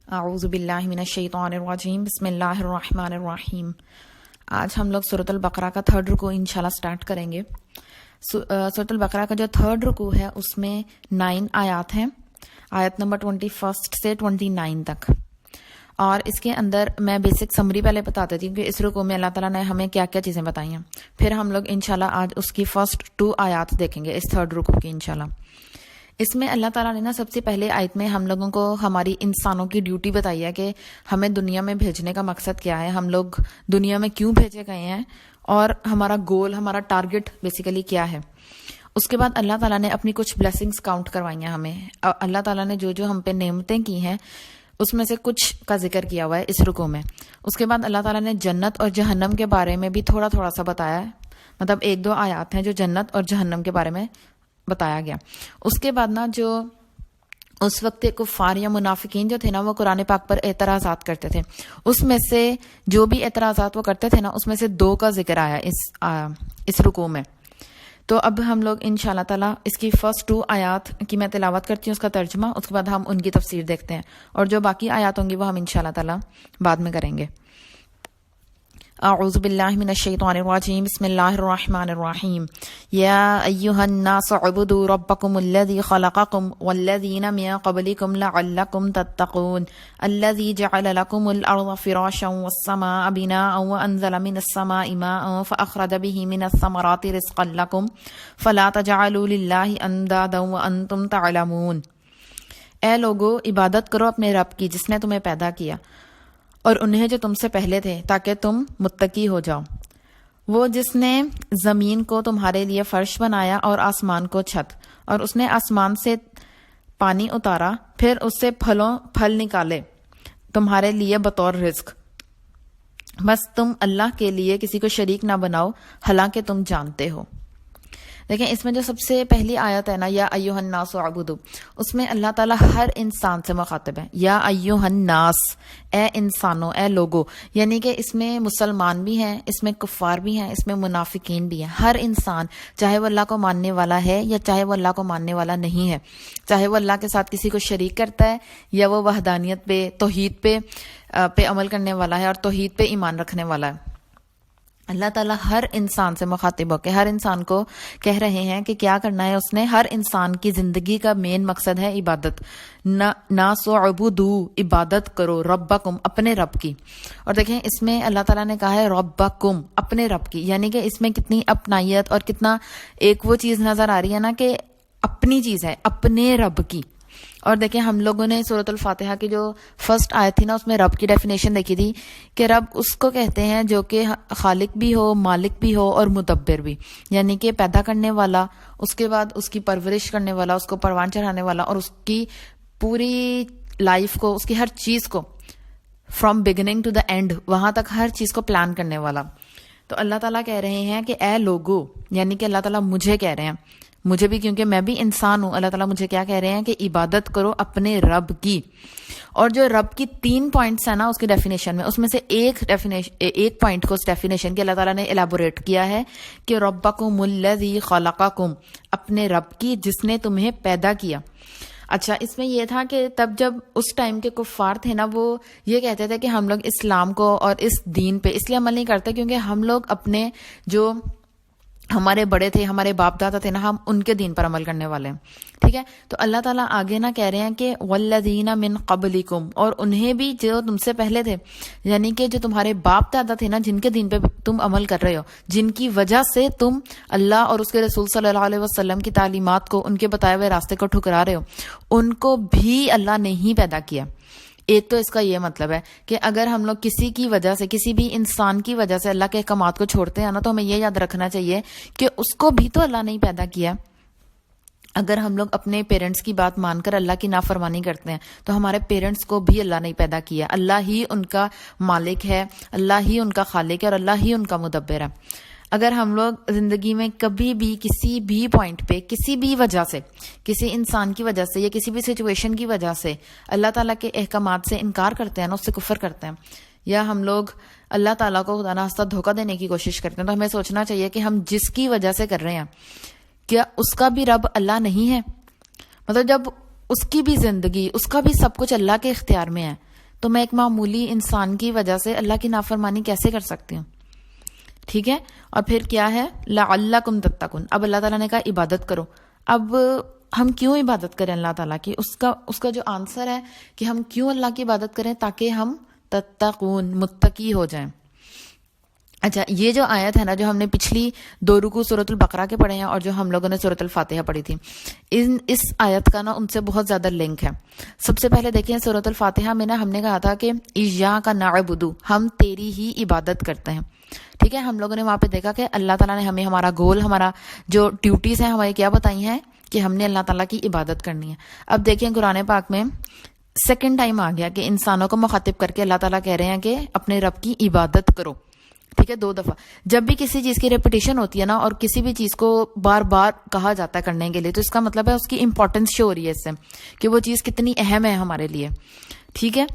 اعوذ باللہ من الشیطان الرجیم، بسم اللہ الرحمن الرحیم۔ آج ہم لوگ سورة البقرہ کا 3rd رکوع انشاءاللہ سٹارٹ کریں گے۔ سورة البقرہ کا جو 3rd رکوع ہے اس میں 9 آیات ہیں، آیت نمبر 21 سے 29 تک، اور اس کے اندر میں بیسک سمری پہلے بتا دیتی ہوں کہ اس رکوع میں اللہ تعالیٰ نے ہمیں کیا کیا چیزیں بتائی ہیں، پھر ہم لوگ انشاءاللہ آج اس کی فرسٹ 2 آیات دیکھیں گے اس 3rd رکوع کی انشاءاللہ۔ اس میں اللہ تعالیٰ نے سب سے پہلے آیت میں ہم لوگوں کو ہماری انسانوں کی ڈیوٹی بتائی ہے کہ ہمیں دنیا میں بھیجنے کا مقصد کیا ہے، ہم لوگ دنیا میں کیوں بھیجے گئے ہیں، اور ہمارا گول، ہمارا ٹارگٹ بیسیکلی کیا ہے۔ اس کے بعد اللہ تعالیٰ نے اپنی کچھ بلیسنگز کاؤنٹ کروائی ہیں ہمیں، اللہ تعالیٰ نے جو ہم پہ نعمتیں کی ہیں اس میں سے کچھ کا ذکر کیا ہوا ہے اس رکوع میں۔ اس کے بعد اللہ تعالیٰ نے جنت اور جہنم کے بارے میں بھی تھوڑا تھوڑا سا بتایا ہے، مطلب 1-2 آیات ہیں جو جنت اور جہنم کے بارے میں بتایا گیا۔ اس کے بعد جو اس وقت کفار یا منافقین جو تھے وہ قرآن پاک پر اعتراضات کرتے تھے، اس میں سے جو بھی اعتراضات وہ کرتے تھے اس میں سے 2 کا ذکر آیا اس رکوع میں۔ تو اب ہم لوگ انشاءاللہ تعالیٰ اس کی فرسٹ 2 آیات کی میں تلاوت کرتی ہوں، اس کا ترجمہ، اس کے بعد ہم ان کی تفسیر دیکھتے ہیں، اور جو باقی آیات ہوں گی وہ ہم انشاءاللہ تعالیٰ بعد میں کریں گے۔ اعوذ باللہ من الشیطان الرجیم، بسم اللہ الرحمن الرحیم۔ یا ایہا الناس اعبدوا ربکم الذی خلقکم والذین من قبلکم لعلکم تتقون الذی جعل لکم الارض فراشا والسماء بناء وانزل من السماء ماء فاخرج به من الثمرات رزقا لکم فلا تجعلوا للہ اندادا وانتم تعلمون۔ اے لوگو، عبادت کرو اپنے رب کی جس نے تمہیں پیدا کیا اور انہیں جو تم سے پہلے تھے، تاکہ تم متقی ہو جاؤ۔ وہ جس نے زمین کو تمہارے لیے فرش بنایا اور آسمان کو چھت، اور اس نے آسمان سے پانی اتارا، پھر اس سے پھل نکالے تمہارے لیے بطور رزق۔ بس تم اللہ کے لیے کسی کو شریک نہ بناؤ، حالانکہ تم جانتے ہو۔ دیکھیں، اس میں جو سب سے پہلی آیت ہے یا ایھا الناس اعبدوا، اس میں اللہ تعالیٰ ہر انسان سے مخاطب ہے، یا ایھا الناس، اے انسانوں، اے لوگو، یعنی کہ اس میں مسلمان بھی ہیں، اس میں کفار بھی ہیں، اس میں منافقین بھی ہیں۔ ہر انسان، چاہے وہ اللہ کو ماننے والا ہے یا چاہے وہ اللہ کو ماننے والا نہیں ہے، چاہے وہ اللہ کے ساتھ کسی کو شریک کرتا ہے یا وہ وحدانیت پہ، توحید پہ عمل کرنے والا ہے اور توحید پہ ایمان رکھنے والا ہے، اللہ تعالیٰ ہر انسان سے مخاطب ہو کے ہر انسان کو کہہ رہے ہیں کہ کیا کرنا ہے۔ اس نے ہر انسان کی زندگی کا مین مقصد ہے عبادت، ناس اعبدوا، عبادت کرو، ربکم، اپنے رب کی۔ اور دیکھیں، اس میں اللہ تعالیٰ نے کہا ہے ربکم، اپنے رب کی، یعنی کہ اس میں کتنی اپنائیت اور کتنا ایک وہ چیز نظر آ رہی ہے کہ اپنی چیز ہے، اپنے رب کی۔ اور دیکھیں، ہم لوگوں نے سورۃ الفاتحہ کی جو فرسٹ آیت تھی اس میں رب کی ڈیفینیشن دیکھی تھی کہ رب اس کو کہتے ہیں جو کہ خالق بھی ہو، مالک بھی ہو اور مدبر بھی، یعنی کہ پیدا کرنے والا، اس کے بعد اس کی پرورش کرنے والا، اس کو پروان چڑھانے والا، اور اس کی پوری لائف کو، اس کی ہر چیز کو from beginning to the end, وہاں تک ہر چیز کو پلان کرنے والا۔ تو اللہ تعالیٰ کہہ رہے ہیں کہ اے لوگو، یعنی کہ اللہ تعالیٰ مجھے کہہ رہے ہیں، مجھے بھی، کیونکہ میں بھی انسان ہوں، اللہ تعالیٰ مجھے کیا کہہ رہے ہیں کہ عبادت کرو اپنے رب کی۔ اور جو رب کی 3 پوائنٹس ہیں اس کی ڈیفینیشن میں، اس میں سے ایک پوائنٹ کو اس ڈیفینیشن کے اللہ تعالیٰ نے ایلیبوریٹ کیا ہے کہ ربکم الذی خلقکم، اپنے رب کی جس نے تمہیں پیدا کیا۔ اچھا، اس میں یہ تھا کہ تب جب اس ٹائم کے کفار تھے وہ یہ کہتے تھے کہ ہم لوگ اسلام کو اور اس دین پہ اس لیے عمل نہیں کرتے کیونکہ ہم لوگ اپنے جو ہمارے بڑے تھے، ہمارے باپ دادا تھے ہم ان کے دین پر عمل کرنے والے ہیں، ٹھیک ہے۔ تو اللہ تعالیٰ آگے کہہ رہے ہیں کہ والذین من قبلکم، اور انہیں بھی جو تم سے پہلے تھے، یعنی کہ جو تمہارے باپ دادا تھے جن کے دین پہ تم عمل کر رہے ہو، جن کی وجہ سے تم اللہ اور اس کے رسول صلی اللہ علیہ وسلم کی تعلیمات کو، ان کے بتائے ہوئے راستے کو ٹھکرا رہے ہو، ان کو بھی اللہ نے ہی پیدا کیا۔ ایک تو اس کا یہ مطلب ہے کہ اگر ہم لوگ کسی کی وجہ سے، کسی بھی انسان کی وجہ سے اللہ کے احکامات کو چھوڑتے ہیں تو ہمیں یہ یاد رکھنا چاہیے کہ اس کو بھی تو اللہ نے ہی پیدا کیا۔ اگر ہم لوگ اپنے پیرنٹس کی بات مان کر اللہ کی نافرمانی کرتے ہیں تو ہمارے پیرنٹس کو بھی اللہ نے پیدا کیا، اللہ ہی ان کا مالک ہے، اللہ ہی ان کا خالق ہے اور اللہ ہی ان کا مدبر ہے۔ اگر ہم لوگ زندگی میں کبھی بھی کسی بھی پوائنٹ پہ، کسی بھی وجہ سے، کسی انسان کی وجہ سے یا کسی بھی سچویشن کی وجہ سے اللہ تعالیٰ کے احکامات سے انکار کرتے ہیں اس سے کفر کرتے ہیں، یا ہم لوگ اللہ تعالیٰ کو خدا نخواستہ دھوکہ دینے کی کوشش کرتے ہیں، تو ہمیں سوچنا چاہیے کہ ہم جس کی وجہ سے کر رہے ہیں کیا اس کا بھی رب اللہ نہیں ہے؟ مطلب جب اس کی بھی زندگی، اس کا بھی سب کچھ اللہ کے اختیار میں ہے، تو میں ایک معمولی انسان کی وجہ سے اللہ کی نافرمانی کیسے کر سکتی ہوں؟ ٹھیک ہے. اور پھر کیا ہے؟ لعلکم تتقون. اب اللہ تعالیٰ نے کہا عبادت کرو. اب ہم کیوں عبادت کریں اللہ تعالیٰ کی؟ اس کا جو آنسر ہے کہ ہم کیوں اللہ کی عبادت کریں؟ تاکہ ہم تتقون، متقی ہو جائیں. اچھا، یہ جو آیت ہے نا، جو ہم نے پچھلی 2 رکوع سورۃ البقرہ کے پڑھے ہیں اور جو ہم لوگوں نے سورۃ الفاتحہ پڑھی تھی، اس آیت کا نا ان سے بہت زیادہ لنک ہے. سب سے پہلے دیکھیں سورۃ الفاتحہ میں نا ہم نے کہا تھا کہ ایاک نعبد، ہم تیری ہی عبادت کرتے ہیں. ٹھیک ہے. ہم لوگوں نے وہاں پہ دیکھا کہ اللہ تعالیٰ نے ہمیں ہمارا گول، ہمارا جو ڈیوٹیز ہیں ہماری کیا بتائی ہیں کہ ہم نے اللہ تعالیٰ کی عبادت کرنی ہے. اب دیکھیں قرآن پاک میں سیکنڈ ٹائم آ گیا کہ انسانوں کو مخاطب کر کے اللہ تعالیٰ کہہ رہے ہیں کہ اپنے رب کی عبادت کرو. ٹھیک ہے. 2 دفعہ. جب بھی کسی چیز کی ریپیٹیشن ہوتی ہے نا، اور کسی بھی چیز کو بار بار کہا جاتا ہے کرنے کے لیے، تو اس کا مطلب ہے اس کی امپورٹنس شو ہو رہی ہے اس سے کہ وہ چیز کتنی اہم ہے ہمارے لیے. ٹھیک ہے.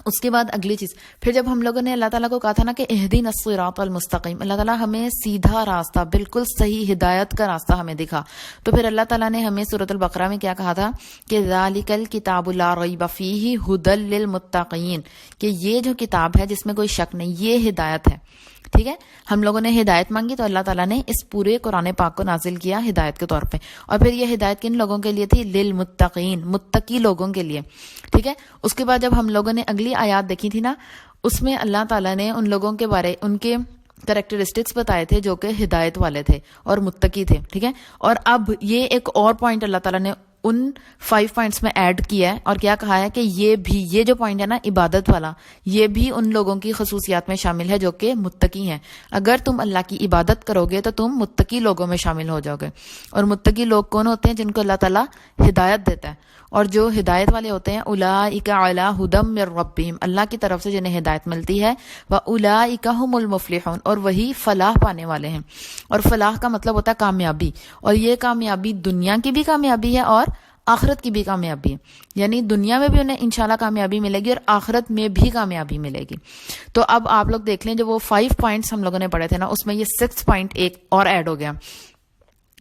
اس کے بعد اگلی چیز، پھر جب ہم لوگوں نے اللہ تعالیٰ کو کہا تھا نا کہ اہدنا الصراط المستقیم، اللہ تعالیٰ ہمیں سیدھا راستہ، بالکل صحیح ہدایت کا راستہ ہمیں دکھا، تو پھر اللہ تعالیٰ نے ہمیں سورۃ البقرہ میں کیا کہا تھا کہ ذالک الکتاب لا ریب فیہ ھدی للمتقین، کہ یہ جو کتاب ہے جس میں کوئی شک نہیں، یہ ہدایت ہے. ٹھیک ہے. ہم لوگوں نے ہدایت مانگی تو اللہ تعالیٰ نے اس پورے قرآن پاک کو نازل کیا ہدایت کے طور پہ. اور پھر یہ ہدایت کن لوگوں کے لیے تھی؟ للمتقین، متقی لوگوں کے لیے. ٹھیک ہے. اس کے بعد جب ہم لوگوں نے اگلی آیات دیکھی تھی نا، اس میں اللہ تعالیٰ نے ان لوگوں کے بارے، ان کے کریکٹرسٹکس بتائے تھے جو کہ ہدایت والے تھے اور متقی تھے. ٹھیک ہے. اور اب یہ ایک اور پوائنٹ اللہ تعالیٰ نے ان 5 پوائنٹس میں ایڈ کیا ہے اور کیا کہا ہے کہ یہ جو پوائنٹ ہے نا عبادت والا، یہ بھی ان لوگوں کی خصوصیات میں شامل ہے جو کہ متقی ہیں. اگر تم اللہ کی عبادت کرو گے تو تم متقی لوگوں میں شامل ہو جاؤ گے. اور متقی لوگ کون ہوتے ہیں؟ جن کو اللہ تعالیٰ ہدایت دیتا ہے. اور جو ہدایت والے ہوتے ہیں اولئک علی ھدی من ربہم، اللہ کی طرف سے جنہیں ہدایت ملتی ہے، واولئک ھم المفلحون، اور وہی فلاح پانے والے ہیں. اور فلاح کا مطلب ہوتا ہے کامیابی، اور یہ کامیابی دنیا کی بھی کامیابی ہے اور آخرت کی بھی کامیابی ہے. یعنی دنیا میں بھی انہیں انشاءاللہ کامیابی ملے گی اور آخرت میں بھی کامیابی ملے گی. تو اب آپ لوگ دیکھ لیں، جو وہ 5 پوائنٹس ہم لوگوں نے پڑھے تھے نا، اس میں یہ 6 پوائنٹ ایک اور ایڈ ہو گیا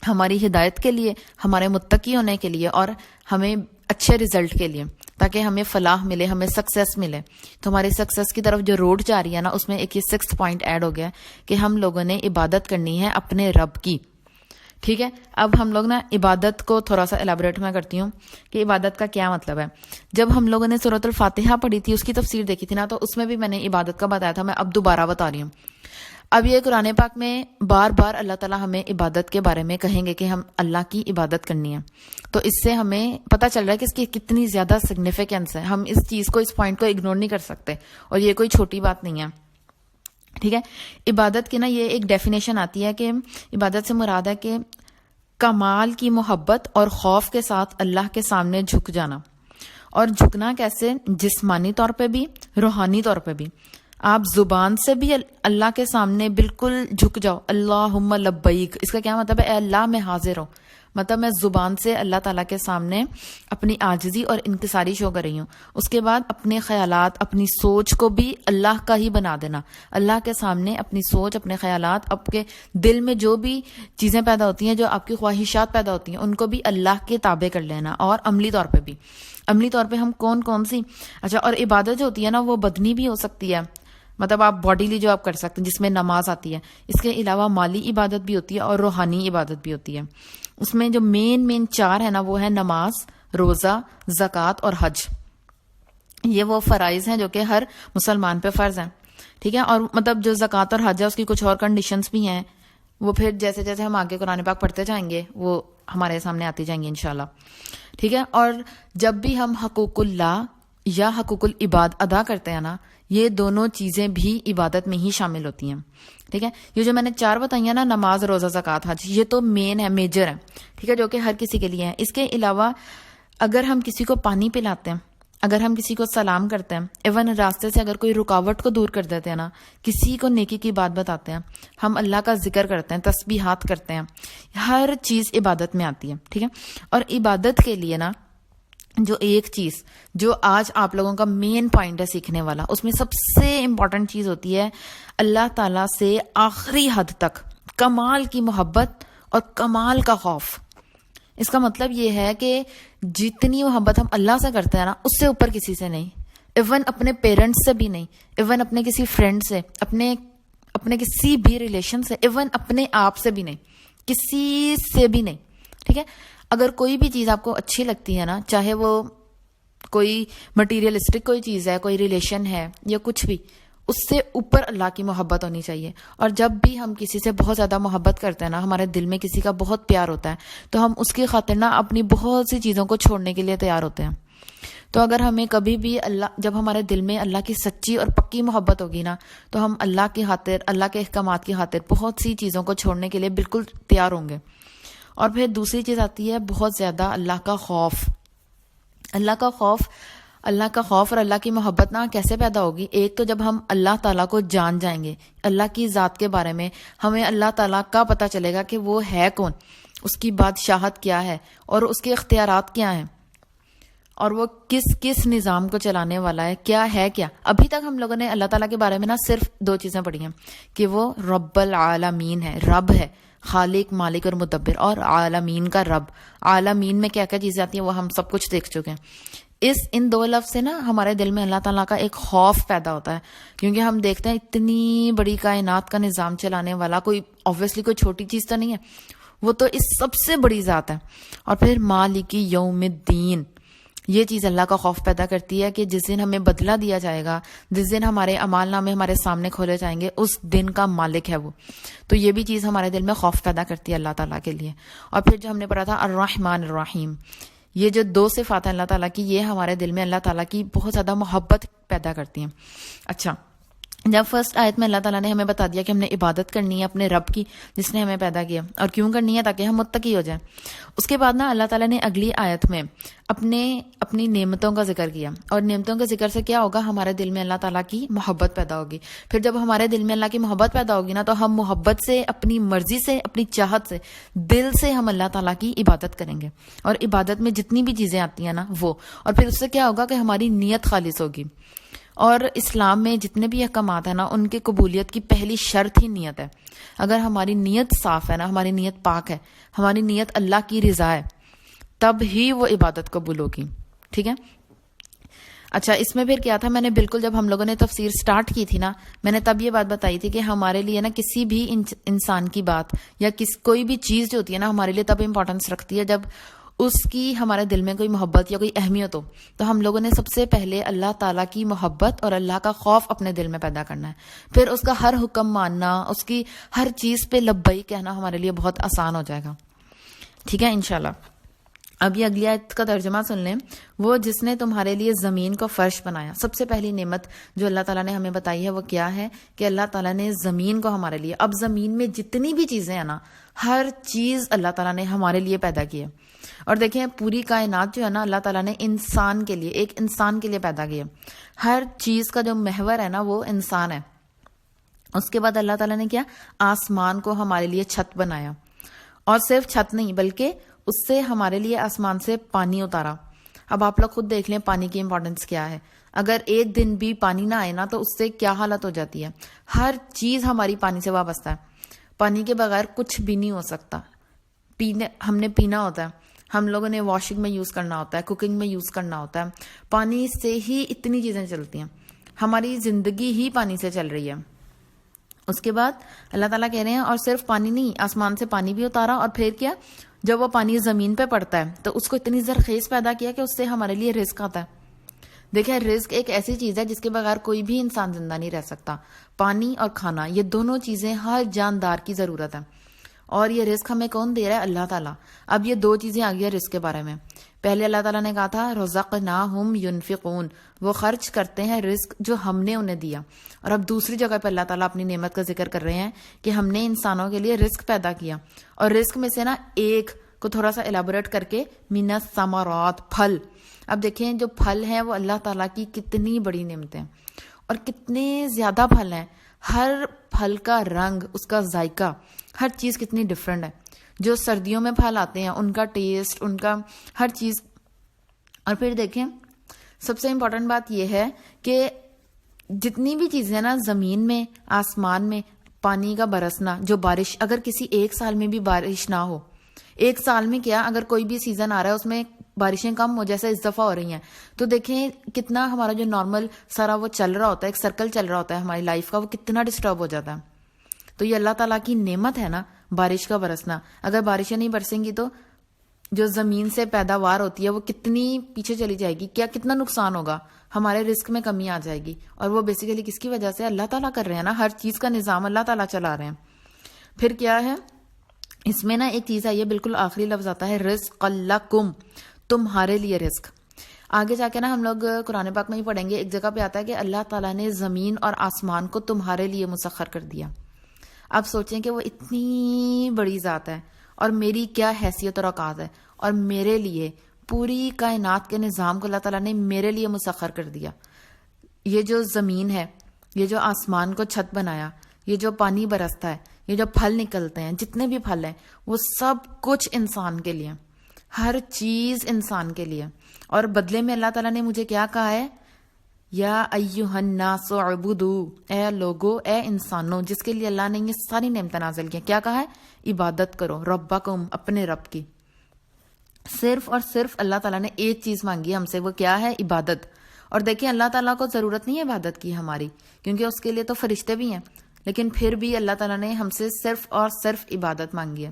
ہماری ہدایت کے لیے، ہمارے متقی ہونے کے لیے، اور ہمیں اچھے رزلٹ کے لیے، تاکہ ہمیں فلاح ملے، ہمیں سکسیس ملے. تو ہماری سکسیس کی طرف جو روڈ جا رہی ہے نا، اس میں ایک یہ 6 پوائنٹ ایڈ ہو گیا کہ ہم لوگوں نے عبادت کرنی ہے اپنے رب کی. ٹھیک ہے. اب ہم لوگ نا عبادت کو تھوڑا سا ایلیبریٹ میں کرتی ہوں کہ عبادت کا کیا مطلب ہے. جب ہم لوگوں نے سورۃ الفاتحہ پڑھی تھی، اس کی تفسیر دیکھی تھی نا، تو اس میں بھی میں نے عبادت کا بتایا تھا. میں اب دوبارہ بتا رہی ہوں. اب یہ قرآن پاک میں بار بار اللہ تعالیٰ ہمیں عبادت کے بارے میں کہیں گے کہ ہم اللہ کی عبادت کرنی ہے. تو اس سے ہمیں پتہ چل رہا ہے کہ اس کی کتنی زیادہ سگنیفیکنس ہے. ہم اس چیز کو، اس پوائنٹ کو اگنور نہیں کر سکتے، اور یہ کوئی چھوٹی بات نہیں ہے. ٹھیک ہے. عبادت کی نا یہ ایک ڈیفینیشن آتی ہے کہ عبادت سے مراد ہے کہ کمال کی محبت اور خوف کے ساتھ اللہ کے سامنے جھک جانا. اور جھکنا کیسے؟ جسمانی طور پہ بھی، روحانی طور پہ بھی. آپ زبان سے بھی اللہ کے سامنے بالکل جھک جاؤ، اللہم لبیک. اس کا کیا مطلب ہے؟ اے اللہ میں حاضر ہوں. مطلب میں زبان سے اللہ تعالیٰ کے سامنے اپنی عاجزی اور انکساری شو کر رہی ہوں. اس کے بعد اپنے خیالات، اپنی سوچ کو بھی اللہ کا ہی بنا دینا. اللہ کے سامنے اپنی سوچ، اپنے خیالات، آپ کے دل میں جو بھی چیزیں پیدا ہوتی ہیں، جو آپ کی خواہشات پیدا ہوتی ہیں، ان کو بھی اللہ کے تابع کر لینا. اور عملی طور پہ بھی، عملی طور پہ ہم کون سی، اچھا، اور عبادت جو ہوتی ہے نا، وہ بدنی بھی ہو سکتی ہے. مطلب آپ باڈیلی جو آپ کر سکتے ہیں، جس میں نماز آتی ہے. اس کے علاوہ مالی عبادت بھی ہوتی ہے اور روحانی عبادت بھی ہوتی ہے. اس میں جو مین 4 ہے نا، وہ ہے نماز، روزہ، زکوٰۃ اور حج. یہ وہ فرائض ہیں جو کہ ہر مسلمان پہ فرض ہیں. ٹھیک ہے. اور مطلب جو زکوٰۃ اور حج ہے، اس کی کچھ اور کنڈیشنز بھی ہیں. وہ پھر جیسے جیسے ہم آگے قرآن پاک پڑھتے جائیں گے، وہ ہمارے سامنے آتی جائیں گی انشاءاللہ. ٹھیک ہے. اور جب بھی ہم حقوق اللہ یا حقوق العباد ادا کرتے ہیں نا، یہ دونوں چیزیں بھی عبادت میں ہی شامل ہوتی ہیں. ٹھیک ہے. یہ جو میں نے 4 بتائی ہیں نا، نماز، روزہ، زکوٰۃ، حج، یہ تو مین ہے، میجر ہے. ٹھیک ہے. جو کہ ہر کسی کے لیے ہے. اس کے علاوہ اگر ہم کسی کو پانی پلاتے ہیں، اگر ہم کسی کو سلام کرتے ہیں، ایون راستے سے اگر کوئی رکاوٹ کو دور کر دیتے ہیں نا، کسی کو نیکی کی بات بتاتے ہیں، ہم اللہ کا ذکر کرتے ہیں، تسبیحات کرتے ہیں، ہر چیز عبادت میں آتی ہے. ٹھیک ہے. اور عبادت کے لیے نا جو ایک چیز جو آج آپ لوگوں کا مین پوائنٹ ہے سیکھنے والا، اس میں سب سے امپورٹنٹ چیز ہوتی ہے اللہ تعالیٰ سے آخری حد تک کمال کی محبت اور کمال کا خوف. اس کا مطلب یہ ہے کہ جتنی محبت ہم اللہ سے کرتے ہیں نا، اس سے اوپر کسی سے نہیں. ایون اپنے پیرنٹس سے بھی نہیں، ایون اپنے کسی فرینڈ سے، اپنے کسی بھی ریلیشن سے، ایون اپنے آپ سے بھی نہیں، کسی سے بھی نہیں. ٹھیک ہے. اگر کوئی بھی چیز آپ کو اچھی لگتی ہے نا، چاہے وہ کوئی مٹیریلسٹک کوئی چیز ہے، کوئی ریلیشن ہے یا کچھ بھی، اس سے اوپر اللہ کی محبت ہونی چاہیے. اور جب بھی ہم کسی سے بہت زیادہ محبت کرتے ہیں نا، ہمارے دل میں کسی کا بہت پیار ہوتا ہے، تو ہم اس کی خاطر نا اپنی بہت سی چیزوں کو چھوڑنے کے لیے تیار ہوتے ہیں. تو اگر ہمیں کبھی بھی جب ہمارے دل میں اللہ کی سچی اور پکی محبت ہوگی نا، تو ہم اللہ کی خاطر، اللہ کے احکامات کی خاطر بہت سی چیزوں کو چھوڑنے کے لیے بالکل تیار ہوں گے. اور پھر دوسری چیز آتی ہے بہت زیادہ اللہ کا خوف. اللہ کا خوف اور اللہ کی محبت نا کیسے پیدا ہوگی؟ ایک تو جب ہم اللہ تعالیٰ کو جان جائیں گے، اللہ کی ذات کے بارے میں ہمیں اللہ تعالیٰ کا پتہ چلے گا کہ وہ ہے کون، اس کی بادشاہت کیا ہے اور اس کے اختیارات کیا ہیں، اور وہ کس نظام کو چلانے والا ہے، کیا ہے کیا. ابھی تک ہم لوگوں نے اللہ تعالیٰ کے بارے میں نا صرف 2 چیزیں پڑھی ہیں کہ وہ رب العالمین ہے، رب ہے، خالق، مالک اور مدبر، اور عالمین کا رب. عالمین میں کیا کیا چیزیں آتی ہیں وہ ہم سب کچھ دیکھ چکے ہیں. ان 2 لفظ سے نا ہمارے دل میں اللہ تعالیٰ کا ایک خوف پیدا ہوتا ہے، کیونکہ ہم دیکھتے ہیں اتنی بڑی کائنات کا نظام چلانے والا کوئی اوبویسلی کوئی چھوٹی چیز تو نہیں ہے، وہ تو اس سب سے بڑی ذات ہے. اور پھر مالک یوم الدین، یہ چیز اللہ کا خوف پیدا کرتی ہے کہ جس دن ہمیں بدلہ دیا جائے گا، جس دن ہمارے اعمال نامے ہمارے سامنے کھولے جائیں گے، اس دن کا مالک ہے وہ. تو یہ بھی چیز ہمارے دل میں خوف پیدا کرتی ہے اللہ تعالیٰ کے لیے. اور پھر جو ہم نے پڑھا تھا الرحمن الرحیم، یہ جو 2 صفات ہیں اللہ تعالیٰ کی، یہ ہمارے دل میں اللہ تعالیٰ کی بہت زیادہ محبت پیدا کرتی ہیں. اچھا، جب فرسٹ آیت میں اللہ تعالیٰ نے ہمیں بتا دیا کہ ہم نے عبادت کرنی ہے اپنے رب کی جس نے ہمیں پیدا کیا، اور کیوں کرنی ہے؟ تاکہ ہم متقی ہو جائیں. اس کے بعد نا اللہ تعالیٰ نے اگلی آیت میں اپنی نعمتوں کا ذکر کیا، اور نعمتوں کے ذکر سے کیا ہوگا؟ ہمارے دل میں اللہ تعالیٰ کی محبت پیدا ہوگی. پھر جب ہمارے دل میں اللہ کی محبت پیدا ہوگی نا، تو ہم محبت سے، اپنی مرضی سے، اپنی چاہت سے، دل سے ہم اللہ تعالیٰ کی عبادت کریں گے. اور عبادت میں جتنی بھی چیزیں آتی ہیں نا وہ، اور پھر اس سے کیا ہوگا کہ ہماری نیت خالص ہوگی. اور اسلام میں جتنے بھی احکامات ہیں نا، ان کی قبولیت کی پہلی شرط ہی نیت ہے. اگر ہماری نیت صاف ہے نا، ہماری نیت پاک ہے، ہماری نیت اللہ کی رضا ہے، تب ہی وہ عبادت قبول ہوگی. ٹھیک ہے. اچھا، اس میں پھر کیا تھا؟ میں نے بالکل جب ہم لوگوں نے تفسیر سٹارٹ کی تھی نا، میں نے تب یہ بات بتائی تھی کہ ہمارے لیے نا کسی بھی انسان کی بات یا کوئی بھی چیز جو ہوتی ہے نا، ہمارے لیے تب امپورٹنس رکھتی ہے جب اس کی ہمارے دل میں کوئی محبت یا کوئی اہمیت ہو. تو ہم لوگوں نے سب سے پہلے اللہ تعالیٰ کی محبت اور اللہ کا خوف اپنے دل میں پیدا کرنا ہے. پھر اس کا ہر حکم ماننا، اس کی ہر چیز پہ لبیک کہنا ہمارے لیے بہت آسان ہو جائے گا. ٹھیک ہے انشاءاللہ. اب یہ اگلی آیت کا ترجمہ سن لیں. وہ جس نے تمہارے لیے زمین کو فرش بنایا. سب سے پہلی نعمت جو اللہ تعالیٰ نے ہمیں بتائی ہے وہ کیا ہے؟ کہ اللہ تعالیٰ نے زمین کو ہمارے لیے، اب زمین میں جتنی بھی چیزیں ہیں نا، ہر چیز اللہ تعالیٰ نے ہمارے لیے پیدا کی ہے. اور دیکھیں پوری کائنات جو ہے نا، اللہ تعالیٰ نے انسان کے لیے، ایک انسان کے لیے پیدا کی ہے. ہر چیز کا جو محور ہے نا وہ انسان ہے. اس کے بعد اللہ تعالیٰ نے کیا؟ آسمان کو ہمارے لیے چھت بنایا. اور صرف چھت نہیں بلکہ اس سے ہمارے لیے آسمان سے پانی اتارا. اب آپ لوگ خود دیکھ لیں پانی کی امپورٹنس کیا ہے. اگر ایک دن بھی پانی نہ آئے نا تو اس سے کیا حالت ہو جاتی ہے. ہر چیز ہماری پانی سے وابستہ ہے. پانی کے بغیر کچھ بھی نہیں ہو سکتا. ہم نے پینا ہوتا ہے، ہم لوگوں نے واشنگ میں یوز کرنا ہوتا ہے، کوکنگ میں یوز کرنا ہوتا ہے. پانی سے ہی اتنی چیزیں چلتی ہیں. ہماری زندگی ہی پانی سے چل رہی ہے. اس کے بعد اللہ تعالیٰ کہہ رہے ہیں اور صرف پانی نہیں، آسمان سے پانی بھی اتارا. اور پھر کیا؟ جب وہ پانی زمین پہ پڑتا ہے تو اس کو اتنی زرخیز پیدا کیا کہ اس سے ہمارے لیے رزق آتا ہے. دیکھیں رزق ایک ایسی چیز ہے جس کے بغیر کوئی بھی انسان زندہ نہیں رہ سکتا. پانی اور کھانا، یہ دونوں چیزیں ہر جاندار کی ضرورت ہے. اور یہ رزق ہمیں کون دے رہا ہے؟ اللہ تعالیٰ. اب یہ 2 چیزیں آ گئی ہیں رزق کے بارے میں. پہلے اللہ تعالیٰ نے کہا تھا رزقناہم ینفقون، وہ خرچ کرتے ہیں رزق جو ہم نے انہیں دیا. اور اب دوسری جگہ پہ اللہ تعالیٰ اپنی نعمت کا ذکر کر رہے ہیں کہ ہم نے انسانوں کے لیے رزق پیدا کیا. اور رزق میں سے نا ایک کو تھوڑا سا الیبوریٹ کر کے من الثمرات، پھل. اب دیکھیں جو پھل ہیں وہ اللہ تعالیٰ کی کتنی بڑی نعمتیں ہیں اور کتنے زیادہ پھل ہیں. ہر پھل کا رنگ، اس کا ذائقہ، ہر چیز کتنی ڈفرینٹ ہے. جو سردیوں میں پھل آتے ہیں ان کا ٹیسٹ، ان کا ہر چیز. اور پھر دیکھیں سب سے امپورٹنٹ بات یہ ہے کہ جتنی بھی چیزیں نا زمین میں، آسمان میں، پانی کا برسنا، جو بارش، اگر کسی ایک سال میں بھی بارش نہ ہو، ایک سال میں کیا اگر کوئی بھی سیزن آ رہا ہے اس میں بارشیں کم ہو جیسے اس دفعہ ہو رہی ہیں تو دیکھیں کتنا ہمارا جو نارمل سارا وہ چل رہا ہوتا ہے، ایک سرکل چل رہا ہوتا ہے ہماری لائف کا، وہ کتنا ڈسٹرب ہو جاتا ہے. تو یہ اللہ تعالیٰ کی نعمت ہے نا بارش کا برسنا. اگر بارشیں نہیں برسیں گی تو جو زمین سے پیداوار ہوتی ہے وہ کتنی پیچھے چلی جائے گی، کتنا نقصان ہوگا، ہمارے رزق میں کمی آ جائے گی. اور وہ بیسیکلی کس کی وجہ سے؟ اللہ تعالیٰ کر رہے ہیں نا، ہر چیز کا نظام اللہ تعالیٰ چلا رہے ہیں. پھر کیا ہے اس میں نا ایک چیز ہے، یہ بالکل آخری لفظ آتا ہے رزق لکم، تمہارے لیے رزق. آگے جا کے نا ہم لوگ قرآن پاک میں ہی پڑھیں گے، ایک جگہ پہ آتا ہے کہ اللہ تعالیٰ نے زمین اور آسمان کو تمہارے لیے مسخر کر دیا. اب سوچیں کہ وہ اتنی بڑی ذات ہے اور میری کیا حیثیت اور اوقات ہے، اور میرے لیے پوری کائنات کے نظام کو اللہ تعالیٰ نے میرے لیے مسخر کر دیا. یہ جو زمین ہے، یہ جو آسمان کو چھت بنایا، یہ جو پانی برستا ہے، یہ جو پھل نکلتے ہیں، جتنے بھی پھل ہیں وہ سب کچھ انسان کے لیے، ہر چیز انسان کے لیے. اور بدلے میں اللہ تعالیٰ نے مجھے کیا کہا ہے؟ یا ایھا الناس اعبدوا، اے لوگو، اے انسانوں، جس کے لیے اللہ نے یہ ساری نعمتیں نازل کی. کیا کہا ہے؟ عبادت کرو ربکم، اپنے رب کی. صرف اور صرف اللہ تعالیٰ نے ایک چیز مانگی ہے ہم سے، وہ کیا ہے؟ عبادت. اور دیکھیں اللہ تعالیٰ کو ضرورت نہیں ہے عبادت کی ہماری، کیونکہ اس کے لیے تو فرشتے بھی ہیں، لیکن پھر بھی اللہ تعالیٰ نے ہم سے صرف اور صرف عبادت مانگی ہے.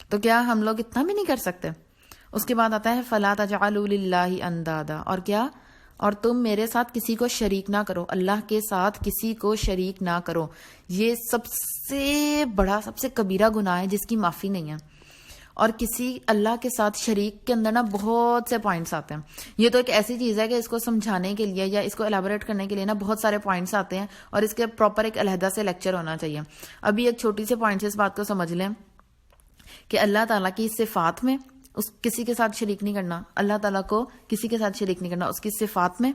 تو کیا ہم لوگ اتنا بھی نہیں کر سکتے؟ اس کے بعد آتا ہے فَلَا تَجْعَلُوا لِلَّهِ أَنْدَادًا، اور کیا؟ اور تم میرے ساتھ کسی کو شریک نہ کرو، اللہ کے ساتھ کسی کو شریک نہ کرو. یہ سب سے بڑا، سب سے کبیرہ گناہ ہے جس کی معافی نہیں ہے. اور کسی اللہ کے ساتھ شریک کے اندر نا بہت سے پوائنٹس آتے ہیں. یہ تو ایک ایسی چیز ہے کہ اس کو سمجھانے کے لیے یا اس کو ایلیبوریٹ کرنے کے لیے نا بہت سارے پوائنٹس آتے ہیں، اور اس کے پراپر ایک علیحدہ سے لیکچر ہونا چاہیے. ابھی ایک چھوٹی سے پوائنٹ سے اس بات کو سمجھ لیں کہ اللہ تعالیٰ کی صفات میں کسی کے ساتھ شریک نہیں کرنا، اللہ تعالیٰ کو کسی کے ساتھ شریک نہیں کرنا، اس کی صفات میں،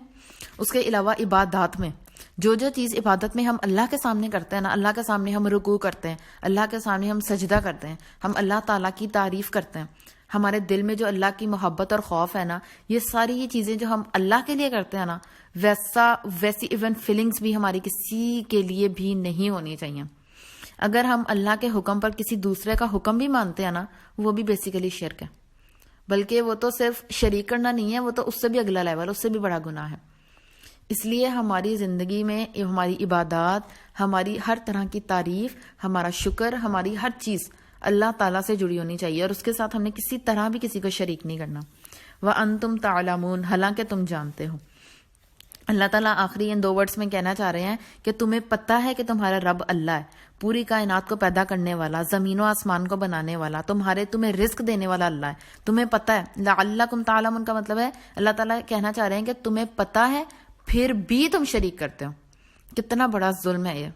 اس کے علاوہ عبادات میں. جو چیز عبادت میں ہم اللہ کے سامنے کرتے ہیں نا، اللہ کے سامنے ہم رکوع کرتے ہیں، اللہ کے سامنے ہم سجدہ کرتے ہیں، ہم اللہ تعالیٰ کی تعریف کرتے ہیں، ہمارے دل میں جو اللہ کی محبت اور خوف ہے نا، یہ ساری یہ چیزیں جو ہم اللہ کے لیے کرتے ہیں نا، ویسی ایون فیلنگز بھی ہماری کسی کے لیے بھی نہیں ہونی چاہیے. اگر ہم اللہ کے حکم پر کسی دوسرے کا حکم بھی مانتے ہیں نا، وہ بھی بیسیکلی شرک ہے. بلکہ وہ تو صرف شریک کرنا نہیں ہے، وہ تو اس سے بھی اگلا لیول، اس سے بھی بڑا گناہ ہے. اس لیے ہماری زندگی میں ہماری عبادات، ہماری ہر طرح کی تعریف، ہمارا شکر، ہماری ہر چیز اللہ تعالیٰ سے جڑی ہونی چاہیے، اور اس کے ساتھ ہم نے کسی طرح بھی کسی کو شریک نہیں کرنا. وَأَنْتُمْ تَعْلَمُونَ، حالانکہ تم جانتے ہو. اللہ تعالیٰ آخری ان 2 ورڈز میں کہنا چاہ رہے ہیں کہ تمہیں پتہ ہے کہ تمہارا رب اللہ ہے، پوری کائنات کو پیدا کرنے والا، زمین و آسمان کو بنانے والا، تمہیں رزق دینے والا اللہ ہے. تمہیں پتہ ہے. لعلکم تعلمون کا مطلب ہے اللہ تعالیٰ کہنا چاہ رہے ہیں کہ تمہیں پتہ ہے پھر بھی تم شریک کرتے ہو. کتنا بڑا ظلم ہے یہ.